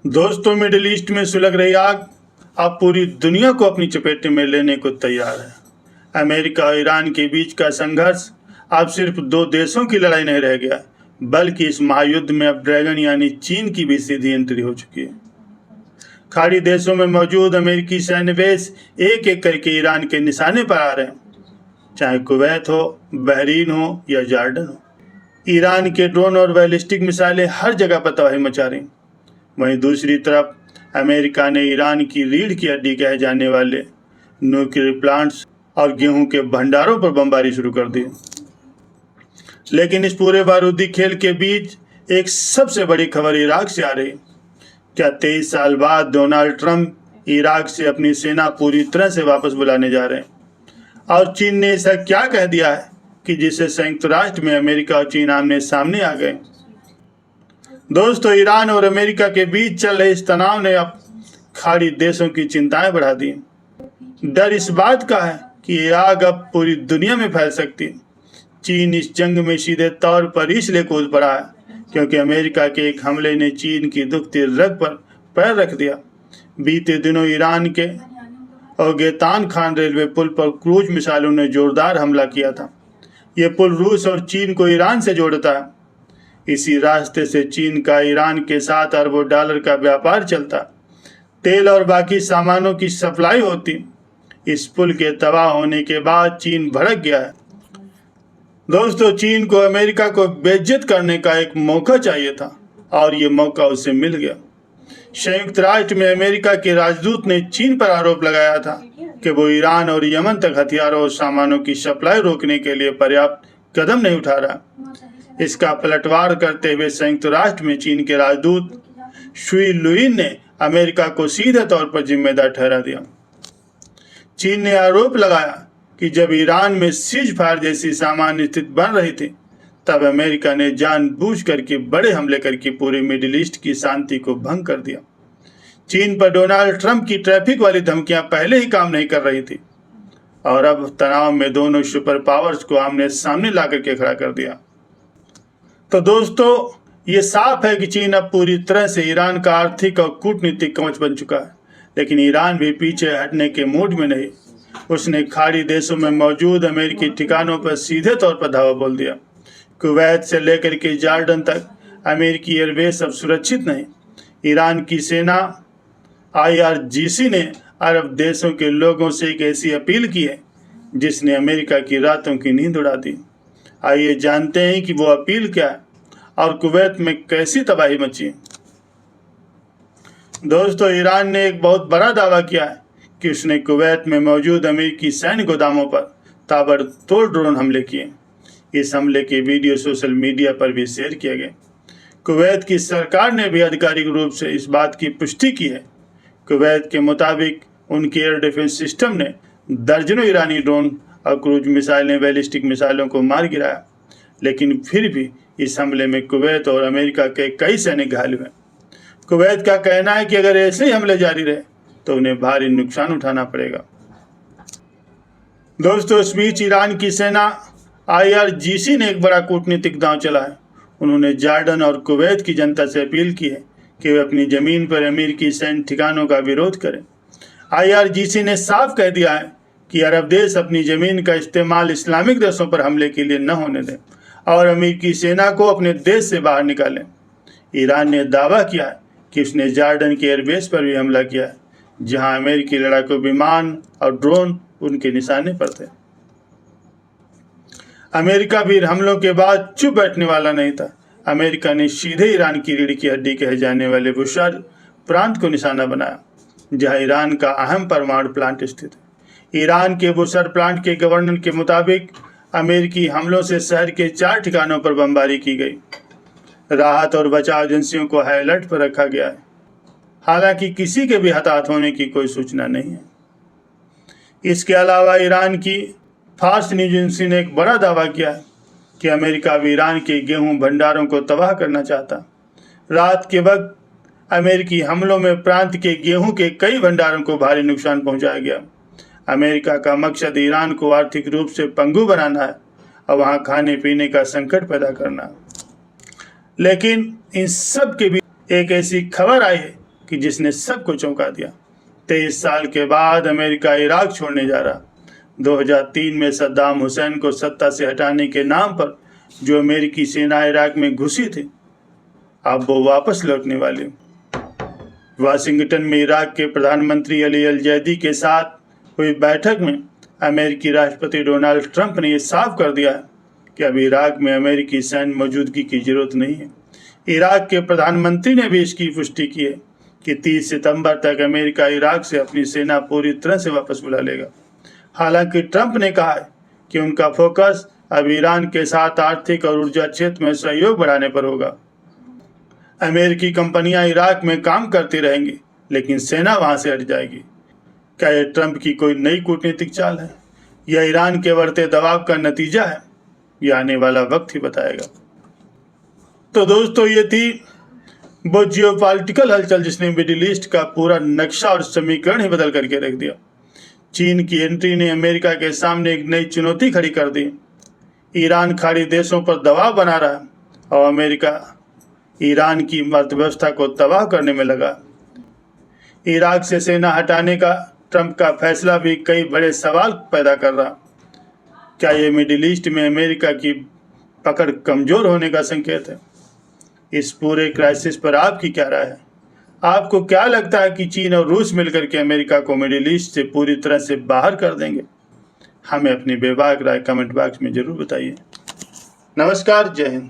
दोस्तों, middle east में सुलग रही आग अब पूरी दुनिया को अपनी चपेट में लेने को तैयार है। अमेरिका और ईरान के बीच का संघर्ष अब सिर्फ दो देशों की लड़ाई नहीं रह गया, बल्कि इस महायुद्ध में अब ड्रैगन यानी चीन की भी सीधी एंट्री हो चुकी है। खाड़ी देशों में मौजूद अमेरिकी सैन्य बेस एक एक करके ईरान के निशाने पर आ रहे हैं, चाहे कुवैत हो, बहरीन हो या जॉर्डन हो। ईरान के ड्रोन और बैलिस्टिक मिसाइलें हर जगह पर तबाही मचा रही। वहीं दूसरी तरफ अमेरिका ने ईरान की रीढ़ की हड्डी कहे जाने वाले न्यूक्लियर प्लांट्स और गेहूं के भंडारों पर बमबारी शुरू कर दी। लेकिन इस पूरे बारूदी खेल के बीच एक सबसे बड़ी खबर इराक से आ रही। क्या 23 साल बाद डोनाल्ड ट्रंप इराक से अपनी सेना पूरी तरह से वापस बुलाने जा रहे हैं? और चीन ने ऐसा क्या कह दिया है कि जिससे संयुक्त राष्ट्र में अमेरिका और चीन आमने सामने आ गए? दोस्तों, ईरान और अमेरिका के बीच चल रहे इस तनाव ने अब खाड़ी देशों की चिंताएं बढ़ा दी। डर इस बात का है कि ये आग अब पूरी दुनिया में फैल सकती है। चीन इस जंग में सीधे तौर पर इसलिए कूद पड़ा है क्योंकि अमेरिका के एक हमले ने चीन की दुखती रग पर पैर रख दिया। बीते दिनों ईरान के ओगेतान खान रेलवे पुल पर क्रूज मिसाइलों ने जोरदार हमला किया था। ये पुल रूस और चीन को ईरान से जोड़ता है। इसी रास्ते से चीन का ईरान के साथ अरबों डॉलर का व्यापार चलता, तेल और बाकी सामानों की सप्लाई होती। इस पुल के तबाह होने के बाद चीन भड़क गया है। दोस्तों, चीन को अमेरिका को बेइज्जत करने का एक मौका चाहिए था और ये मौका उसे मिल गया। संयुक्त राष्ट्र में अमेरिका के राजदूत ने चीन पर आरोप लगाया था कि वो ईरान और यमन तक हथियारों और सामानों की सप्लाई रोकने के लिए पर्याप्त कदम नहीं उठा रहा। इसका पलटवार करते हुए संयुक्त राष्ट्र में चीन के राजदूत शुई लुइन ने अमेरिका को सीधे तौर पर जिम्मेदार ठहरा दिया। चीन ने आरोप लगाया कि जब ईरान में सीज फायर जैसी सामान्य स्थिति बन रही थी, तब अमेरिका ने जानबूझकर के बड़े हमले करके पूरे मिडिल ईस्ट की शांति को भंग कर दिया। चीन पर डोनाल्ड ट्रंप की ट्रैफिक वाली धमकियां पहले ही काम नहीं कर रही थी और अब तनाव में दोनों सुपर पावर्स को आमने सामने ला करके खड़ा कर दिया। तो दोस्तों, ये साफ है कि चीन अब पूरी तरह से ईरान का आर्थिक और कूटनीतिक कवच बन चुका है, लेकिन ईरान भी पीछे हटने के मूड में नहीं। उसने खाड़ी देशों में मौजूद अमेरिकी ठिकानों पर सीधे तौर पर धावा बोल दिया। कुवैत से लेकर के जॉर्डन तक अमेरिकी एयरबेस अब सुरक्षित नहीं। ईरान की सेना IRGC ने अरब देशों के लोगों से एक ऐसी अपील की है जिसने अमेरिका की रातों की नींद उड़ा दी। आइए जानते हैं कि वो अपील क्या है और कुवैत में कैसी तबाही मची। दोस्तों, ईरान ने एक बहुत बड़ा दावा किया है कि उसने कुवैत में मौजूद अमेरिकी सैन्य गोदामों पर ताबड़तोड़ ड्रोन हमले किए। इस हमले के वीडियो सोशल मीडिया पर भी शेयर किए गए। कुवैत की सरकार ने भी आधिकारिक रूप से इस बात की पुष्टि की है। कुवैत के मुताबिक उनके एयर डिफेंस सिस्टम ने दर्जनों ईरानी ड्रोन और क्रूज मिसाइलें बैलिस्टिक मिसाइलों को मार गिराया, लेकिन फिर भी इस हमले में कुवैत और अमेरिका के कई सैनिक घायल हुए। कुवैत का कहना है कि अगर ऐसे ही हमले जारी रहे तो उन्हें भारी नुकसान उठाना पड़ेगा। दोस्तों, इस बीच ईरान की सेना IRGC ने एक बड़ा कूटनीतिक दांव चला है। उन्होंने जॉर्डन और कुवैत की जनता से अपील की है कि वे अपनी जमीन पर अमेरिकी सैन्य ठिकानों का विरोध करें। IRGC ने साफ कह दिया है कि अरब देश अपनी जमीन का इस्तेमाल इस्लामिक देशों पर हमले के लिए न होने दें और अमेरिकी सेना को अपने देश से बाहर निकालें। ईरान ने दावा किया है कि उसने जॉर्डन के एयरबेस पर भी हमला किया है, जहां अमेरिकी लड़ाकू विमान और ड्रोन उनके निशाने पर थे। अमेरिका भी हमलों के बाद चुप बैठने वाला नहीं था। अमेरिका ने सीधे ईरान की रीढ़ की हड्डी कहे जाने वाले बुशर प्रांत को निशाना बनाया, जहां ईरान का अहम परमाणु प्लांट स्थित है। ईरान के बुशर प्लांट के गवर्नर के मुताबिक अमेरिकी हमलों से शहर के 4 ठिकानों पर बमबारी की गई। राहत और बचाव एजेंसियों को हाई अलर्ट पर रखा गया है। हालांकि किसी के भी हताहत होने की कोई सूचना नहीं है। इसके अलावा ईरान की फार्स न्यूज एजेंसी ने एक बड़ा दावा किया है कि अमेरिका भी ईरान के गेहूं भंडारों को तबाह करना चाहता। रात के वक्त अमेरिकी हमलों में प्रांत के गेहूं के कई भंडारों को भारी नुकसान पहुंचाया गया। अमेरिका का मकसद ईरान को आर्थिक रूप से पंगु बनाना है और वहां खाने पीने का संकट पैदा करना। लेकिन इन सब के बीच एक ऐसी खबर आई है कि जिसने सबको चौंका दिया। 23 साल के बाद अमेरिका इराक छोड़ने जा रहा। 2003 में सद्दाम हुसैन को सत्ता से हटाने के नाम पर जो अमेरिकी सेना इराक में घुसी थी, अब वो वापस लौटने वाली। वाशिंगटन में इराक के प्रधानमंत्री अली अल जैदी के साथ हुई बैठक में अमेरिकी राष्ट्रपति डोनाल्ड ट्रंप ने यह साफ कर दिया कि अब इराक में अमेरिकी सैन्य मौजूदगी की जरूरत नहीं है। इराक के प्रधानमंत्री ने भी इसकी पुष्टि की है कि 30 सितंबर तक अमेरिका इराक से अपनी सेना पूरी तरह से वापस बुला लेगा। हालांकि ट्रंप ने कहा है कि उनका फोकस अब ईरान के साथ आर्थिक और ऊर्जा क्षेत्र में सहयोग बढ़ाने पर होगा। अमेरिकी कंपनियां इराक में काम करती रहेंगी, लेकिन सेना वहां से हट जाएगी। क्या यह ट्रंप की कोई नई कूटनीतिक चाल है या ईरान के बढ़ते दबाव का नतीजा है? यह आने वाला वक्त ही बताएगा। तो दोस्तों, ये थी वो जियोपॉलिटिकल हलचल जिसने मिडिल ईस्ट का पूरा नक्शा और समीकरण ही बदल करके रख दिया। चीन की एंट्री ने अमेरिका के सामने एक नई चुनौती खड़ी कर दी। ईरान खाड़ी देशों पर दबाव बना रहा है और अमेरिका ईरान की अर्थव्यवस्था को तबाह करने में लगा। इराक से सेना हटाने का ट्रंप का फैसला भी कई बड़े सवाल पैदा कर रहा। क्या ये मिडिल ईस्ट में अमेरिका की पकड़ कमजोर होने का संकेत है? इस पूरे क्राइसिस पर आपकी क्या राय है? आपको क्या लगता है कि चीन और रूस मिलकर के अमेरिका को मिडिल ईस्ट से पूरी तरह से बाहर कर देंगे? हमें अपनी बेबाक राय कमेंट बॉक्स में जरूर बताइए। नमस्कार, जय हिंद।